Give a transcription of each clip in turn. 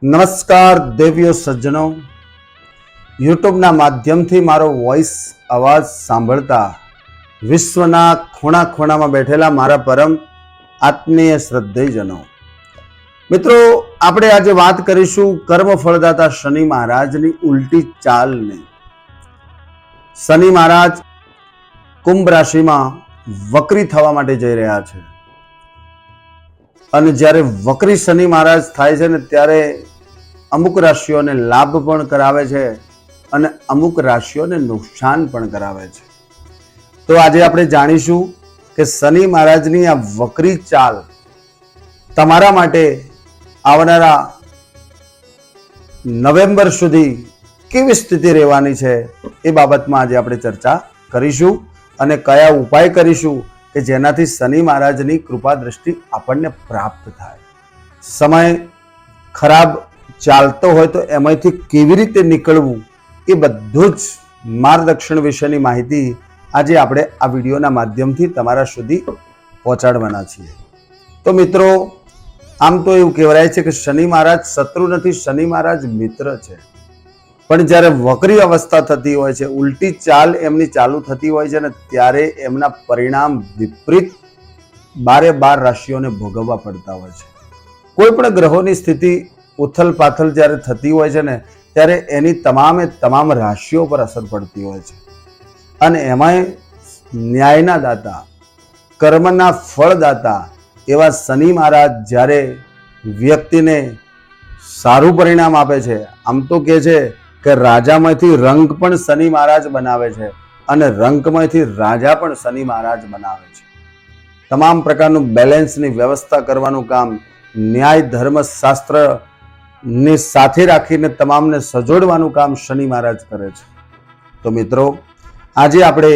નમસ્કાર દેવીઓ સજ્જનો, યુટ્યુબના માધ્યમથી મારો વોઇસ અવાજ સાંભળતા વિશ્વના ખૂણા ખૂણામાં બેઠેલા મારા પરમ આત્મીય શ્રદ્ધેયજનો, મિત્રો, આપણે આજે વાત કરીશું કર્મ ફળદાતા શનિ મહારાજની ઉલટી ચાલની. શનિ મહારાજ કુંભ રાશિમાં વક્રી થવા માટે જઈ રહ્યા છે અને જ્યારે વક્રી શનિ મહારાજ થાય છે ને ત્યારે અમુક રાશિઓને લાભ પણ કરાવે છે અને અમુક રાશિઓને નુકસાન પણ કરાવે છે. તો આજે આપણે જાણીશું કે શનિ મહારાજની આ વક્રી ચાલ તમારા માટે આવનારા નવેમ્બર સુધી કેવી સ્થિતિ રહેવાની છે એ બાબતમાં આજે આપણે ચર્ચા કરીશું અને કયા ઉપાય કરીશું કે જેનાથી શનિ મહારાજની કૃપા દ્રષ્ટિ આપણને પ્રાપ્ત થાય. સમય ખરાબ ચાલતો હોય તો એમાંથી કેવી રીતે નીકળવું એ બધું જ માર્ગદર્શન વિશેની માહિતી આજે આપણે આ વિડીયોના માધ્યમથી તમારા સુધી પહોંચાડવાના છીએ. તો મિત્રો, આમ તો એવું કહેવાય છે કે શનિ મહારાજ શત્રુ નથી, શનિ મહારાજ મિત્ર છે. પણ જ્યારે વક્રી અવસ્થા થતી હોય છે, ઉલટી ચાલ એમની ચાલુ થતી હોય છે ને ત્યારે એમના પરિણામ વિપરીત 12 રાશિઓને ભોગવવા પડતા હોય છે. કોઈ પણ ગ્રહોની સ્થિતિ ઉથલ પાથલ જ્યારે થતી હોય છે ને ત્યારે એની તમામ રાશિઓ પર અસર પડતી હોય છે અને એમાંય ન્યાયના દાતા, કર્મના ફળદાતા એવા શનિ મહારાજ જ્યારે વ્યક્તિને સારું પરિણામ આપે છે, આમ તો કહે છે કે રાજામાંથી રંક પણ શનિ મહારાજ બનાવે છે અને રંકમાંથી રાજા પણ શનિ મહારાજ બનાવે છે. તમામ પ્રકારનું બેલેન્સની વ્યવસ્થા કરવાનું કામ, ન્યાય ધર્મ શાસ્ત્ર ને સાથે રાખીને તમામને સજોડવાનું કામ શનિ મહારાજ કરે છે. તો મિત્રો, આજે આપણે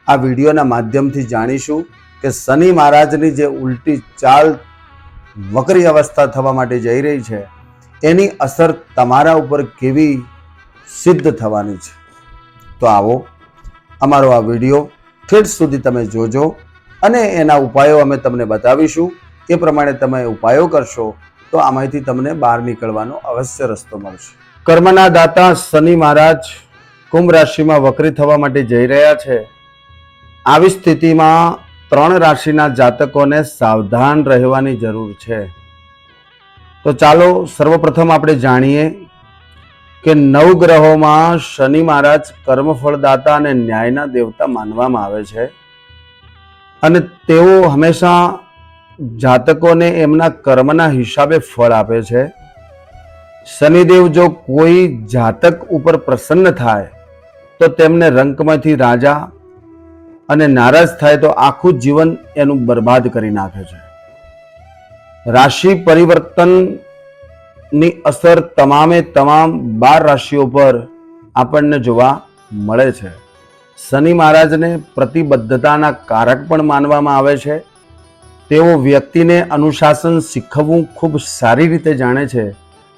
આ વિડીયોના માધ્યમથી જાણીશું કે શનિ મહારાજની જે ઉલટી ચાલ વક્રી અવસ્થા થવા માટે જઈ રહી છે એની અસર તમારા ઉપર કેવી સિદ્ધ થવાની છે. તો આવો અમારો આ વિડીયો ઠેઠ સુધી તમે જોજો અને એના ઉપાયો અમે તમને બતાવીશું. એ પ્રમાણે તમે ઉપાયો કરશો તો આમાંથી તમને બહાર નીકળવાનો અવશ્ય રસ્તો મળશે. કર્મના દાતા શનિ મહારાજ કુંભ રાશિમાં વક્રી થવા માટે જઈ રહ્યા છે. આવી સ્થિતિમાં 3 રાશિના જાતકોને સાવધાન રહેવાની જરૂર છે. તો ચાલો સર્વપ્રથમ આપણે જાણીએ કે 9 ગ્રહોમાં શનિ મહારાજ કર્મફળદાતા અને ન્યાયના દેવતા માનવામાં આવે છે અને તેઓ હંમેશા જાતકોને એમના કર્મના હિસાબે ફળ આપે છે. શનિદેવ જો કોઈ જાતક ઉપર પ્રસન્ન થાય તો તેમને રંકમાંથી રાજા અને નારાજ થાય તો આખું જીવન એનું બરબાદ કરી નાખે છે. રાશિ પરિવર્તનની અસર તમામ 12 રાશિઓ પર આપણને જોવા મળે છે. શનિ મહારાજને પ્રતિબદ્ધતાના કારક પણ માનવામાં આવે છે. તેઓ વ્યક્તિને અનુશાસન શીખવવું ખૂબ સારી રીતે જાણે છે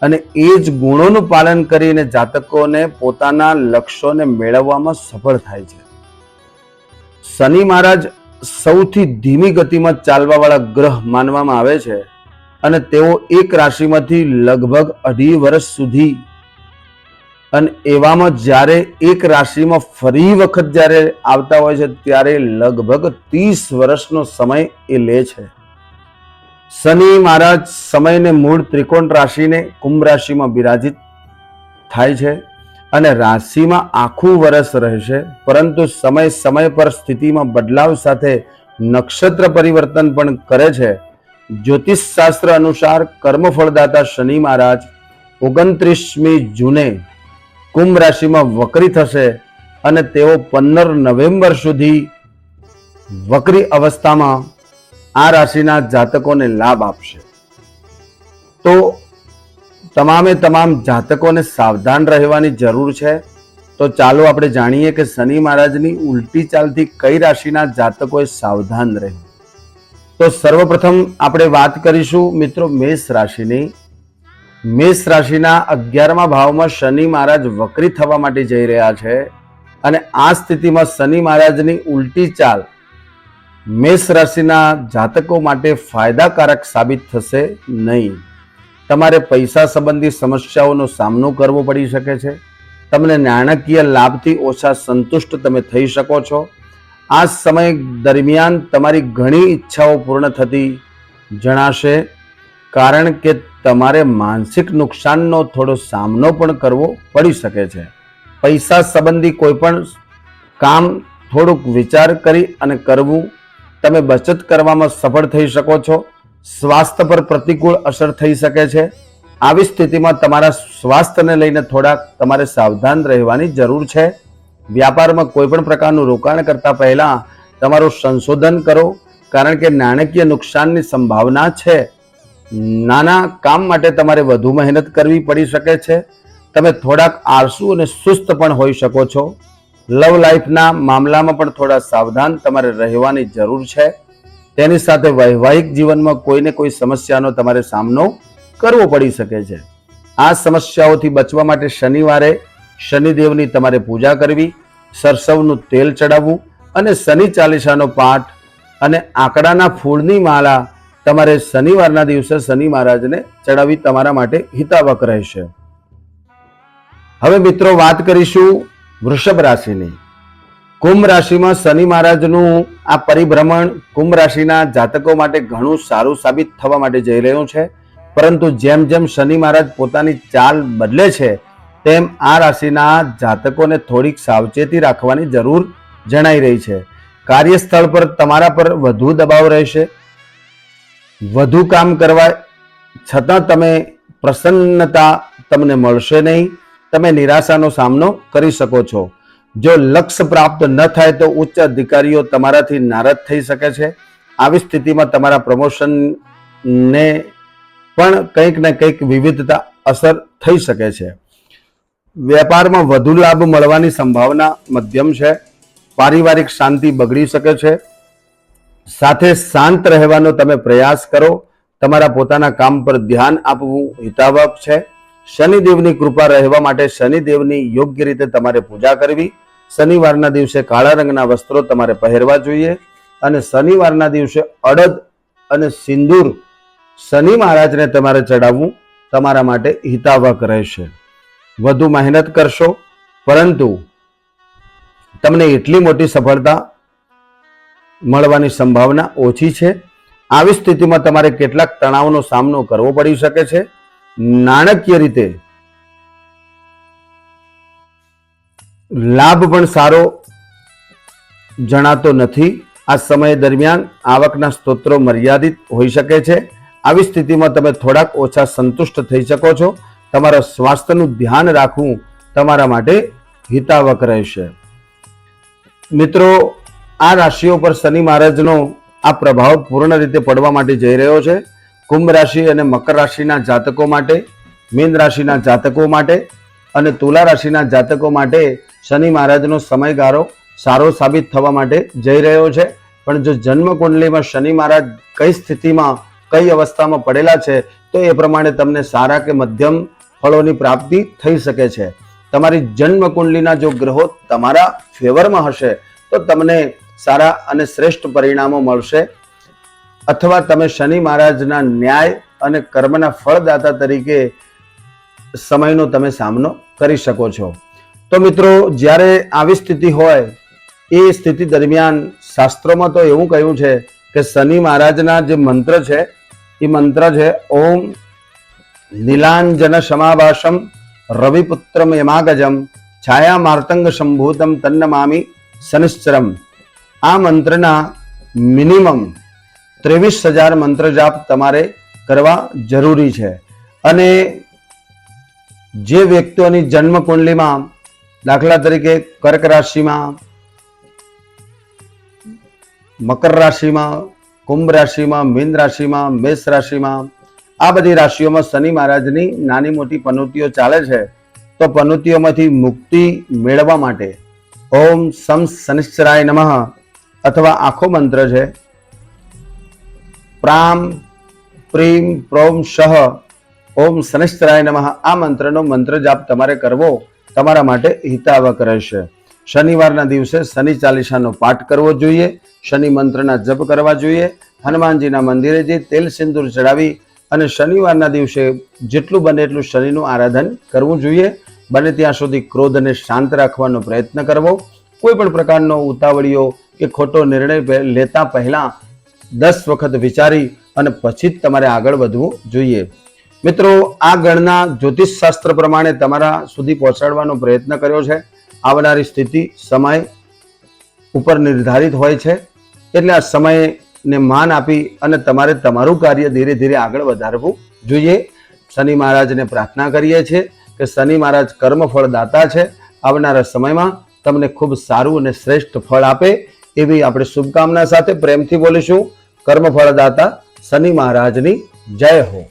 અને એ જ ગુણોનું પાલન કરીને જાતકોને પોતાના લક્ષ્યોને મેળવવામાં સફળ થાય છે. શનિ મહારાજ સૌથી ધીમી ગતિમાં ચાલવાવાળા ગ્રહ માનવામાં આવે છે અને તેઓ એક રાશિમાંથી લગભગ 2.5 વર્ષ સુધી અને એવામાં જ્યારે એક રાશિમાં ફરી વખત જ્યારે આવતા હોય છે ત્યારે લગભગ 30 વર્ષનો સમય એ લે છે. શનિ મહારાજ સમયને મૂળ ત્રિકોણ રાશિને કુંભ રાશિમાં બિરાજિત થાય છે અને રાશિમાં આખું વર્ષ રહેશે, પરંતુ સમય પર સ્થિતિમાં બદલાવ સાથે નક્ષત્ર પરિવર્તન પણ કરે છે. જ્યોતિષ શાસ્ત્ર અનુસાર કર્મફળદાતા શનિ મહારાજ 29મી જૂને કુંભ રાશિમાં વક્રી થશે અને તેઓ 15 નવેમ્બર સુધી વક્રી અવસ્થામાં આ રાશિના જાતકોને લાભ આપશે. તો તમામ જાતકોને સાવધાન રહેવાની જરૂર છે. તો ચાલો આપણે જાણીએ કે શનિ મહારાજની ઉલટી ચાલથી કઈ રાશિના જાતકોએ સાવધાન રહેવું. તો સર્વપ્રથમ આપણે વાત કરીશું મિત્રો મેષ રાશિની. મેષ રાશિના 11મા ભાવમાં શનિ મહારાજ વક્રી થવા માટે જઈ રહ્યા છે અને આ સ્થિતિમાં શનિ મહારાજની ઉલટી ચાલ મેષ રાશિના જાતકો માટે ફાયદાકારક સાબિત થશે નહીં. તમારે પૈસા સંબંધી સમસ્યાઓનો સામનો કરવો પડી શકે છે. તમને નાણાકીય લાભથી ઓછા સંતુષ્ટ તમે થઈ શકો છો. આ સમય દરમિયાન તમારી ઘણી ઈચ્છાઓ પૂર્ણ થતી જણાશે, કારણ કે તમારે માનસિક નુકસાનનો થોડો સામનો પણ કરવો પડી શકે છે. પૈસા સંબંધી કોઈ પણ કામ થોડુંક વિચાર કરી અને કરવું. તમે બચત કરવામાં સફળ થઈ શકો છો. સ્વાસ્થ્ય પર પ્રતિકૂળ અસર થઈ શકે છે. આવી સ્થિતિમાં તમારા સ્વાસ્થ્યને લઈને થોડાક તમારે સાવધાન રહેવાની જરૂર છે. વ્યાપારમાં કોઈ પણ પ્રકારનું રોકાણ કરતા પહેલા તમારું સંશોધન કરો, કારણ કે નાણાકીય નુકસાનની સંભાવના છે. નાના કામ માટે તમારે વધુ મહેનત કરવી પડી શકે છે. તમે થોડાક આળસુ અને સુસ્ત પણ હોઈ શકો છો. લવ લાઈફના મામલામાં પણ થોડા સાવધાન તમારે રહેવાની જરૂર છે. તેની સાથે વૈવાહિક જીવનમાં કોઈને કોઈ સમસ્યાનો તમારે સામનો કરવો પડી શકે છે. આ સમસ્યાઓથી બચવા માટે શનિવારે શનિદેવની તમારે પૂજા કરવી, સરસવનું તેલ ચડાવવું અને શનિ ચાલીસાનો પાઠ અને આંકડાના ફૂલની માળા તમારે શનિવારના દિવસે શનિ મહારાજને ચડાવવી તમારા માટે હિતાવક રહેશે. હવે મિત્રો વાત કરીશું વૃષભ રાશિની. કુંભ રાશિમાં શનિ મહારાજનું આ પરિભ્રમણ કુંભ રાશિના જાતકો માટે ઘણું સારું સાબિત થવા માટે જઈ રહ્યું છે. પરંતુ જેમ જેમ શનિ મહારાજ પોતાની ચાલ બદલે છે, તેમ આ રાશિના જાતકોને થોડીક સાવચેતી રાખવાની જરૂર જણાઈ રહી છે. કાર્યસ્થળ પર તમારા પર વધુ દબાવ રહેશે. વધુ કામ કરવા છતાં તમે પ્રસન્નતા તમને મળશે નહીં. તમે નિરાશાનો સામનો કરી શકો છો. જો લક્ષ્ય પ્રાપ્ત ન થાય તો ઉચ્ચ અધિકારીઓ તમારાથી નારાજ થઈ શકે છે. આવી સ્થિતિમાં તમારા પ્રમોશનને પણ કંઈક ને કંઈક વિવિધતા અસર થઈ શકે છે. વેપારમાં વધુ લાભ મળવાની સંભાવના મધ્યમ છે. પારિવારિક શાંતિ બગડી શકે છે. સાથે શાંત રહેવાનો તમે પ્રયાસ કરો. તમારા પોતાના કામ પર ધ્યાન આપવું હિતાવક છે. શનિદેવની કૃપા રહેવા માટે શનિદેવની યોગ્ય રીતે તમારે પૂજા કરવી. શનિવારના દિવસે કાળા રંગના વસ્ત્રો તમારે પહેરવા જોઈએ અને શનિવારના દિવસે અડદ અને સિંદૂર શનિ મહારાજને તમારે ચડાવવું તમારા માટે હિતાવક રહેશે. વધુ મહેનત કરશો પરંતુ તમને એટલી મોટી સફળતા મળવાની સંભાવના ઓછી છે. આવી સ્થિતિમાં તમારે કેટલાક તણાવનો સામનો કરવો પડી શકે છે. નાણાકીય રીતે લાભ પણ સારો જણાતો નથી. આ સમય દરમિયાન આવકના સ્ત્રોતો મર્યાદિત હોઈ શકે છે. આવી સ્થિતિમાં તમે થોડાક ઓછા સંતુષ્ટ થઈ શકો છો. તમારા સ્વાસ્થ્યનું ધ્યાન રાખવું તમારા માટે હિતાવક રહેશે. મિત્રો, આ રાશિઓ પર શનિ મહારાજનો આ પ્રભાવ પૂર્ણ રીતે પડવા માટે જઈ રહ્યો છે. કુંભ રાશિ અને મકર રાશિના જાતકો માટે, મીન રાશિના જાતકો માટે અને તુલા રાશિના જાતકો માટે શનિ મહારાજનો સમયગાળો સારો સાબિત થવા માટે જઈ રહ્યો છે. પણ જો જન્મ કુંડલીમાં શનિ મહારાજ કઈ સ્થિતિમાં કઈ અવસ્થામાં પડેલા છે તો એ પ્રમાણે તમને સારા કે મધ્યમ ફળોની પ્રાપ્તિ થઈ શકે છે. તમારી જન્મ કુંડલીના જો ગ્રહો તમારા ફેવરમાં હશે તો તમને સારા અને શ્રેષ્ઠ પરિણામો મળશે, અથવા તમે શનિ મહારાજના ન્યાય અને કર્મના ફળદાતા તરીકે સમયનો તમે સામનો કરી શકો છો. તો મિત્રો, જ્યારે આવી સ્થિતિ હોય એ સ્થિતિ દરમિયાન શાસ્ત્રોમાં તો એવું કહ્યું છે કે શનિ મહારાજના જે મંત્ર છે એ મંત્ર છે ઓમ નીલાંજન સમાભાષમ રવિપુત્રમ યમાગજમ છાયા માર્તંગ સંભૂતમ તન્નમામી શનિશ્ચરમ. આ મંત્રના મિનિમમ 23,000 મંત્ર જાપ તમારે કરવા જરૂરી છે. અને જે વ્યક્તિઓની જન્મ કુંડલીમાં દાખલા તરીકે કર્ક રાશિમાં, મકર રાશિમાં, કુંભ રાશિમાં, મીન રાશિમાં, મેષ રાશિમાં, આ બધી રાશિઓમાં શનિ મહારાજની નાની મોટી પનોતીઓ ચાલે છે. તો પનોતીઓમાંથી મુક્તિ મેળવવા માટે ઓમ સમ શનિશ્ચરાય નમઃ અથવા આખો મંત્ર છે પ્રામ પ્રીમ પ્રોમ શહ ઓમ શનિશ્ચરાય નમઃ. આ મંત્રનો મંત્ર જાપ તમારે કરવો તમારા માટે હિતાવક રહેશે. શનિવારના દિવસે શનિ ચાલીસાનો પાઠ કરવો જોઈએ. શનિ મંત્રના જપ કરવા જોઈએ. હનુમાનજીના મંદિરે જઈ તેલ સિંદૂર ચડાવી અને શનિવારના દિવસે જેટલું બને એટલું શનિનું આરાધન કરવું જોઈએ. બને ત્યાં સુધી ક્રોધને શાંત રાખવાનો પ્રયત્ન કરવો. કોઈ પણ પ્રકારનો ઉતાવળીઓ કે ખોટો નિર્ણય લેતા પહેલા 10 વખત વિચારી અને પછી જ તમારે આગળ વધવું જોઈએ. મિત્રો, આ ગણના જ્યોતિષ શાસ્ત્ર પ્રમાણે તમારા સુધી પહોંચાડવાનો પ્રયત્ન કર્યો છે. આવનારી સ્થિતિ સમય ઉપર નિર્ધારિત હોય છે, એટલે આ સમયને માન આપી અને તમારે તમારું કાર્ય ધીરે ધીરે આગળ વધારવું જોઈએ. શનિ મહારાજને પ્રાર્થના કરીએ છીએ કે શનિ મહારાજ કર્મફળ દાતા છે. આવનારા સમયમાં તમને ખૂબ સારું અને શ્રેષ્ઠ ફળ આપે એવી આપણે શુભકામના સાથે પ્રેમથી બોલીશું. કર્મફળ દાતા શનિ મહારાજની જય હો.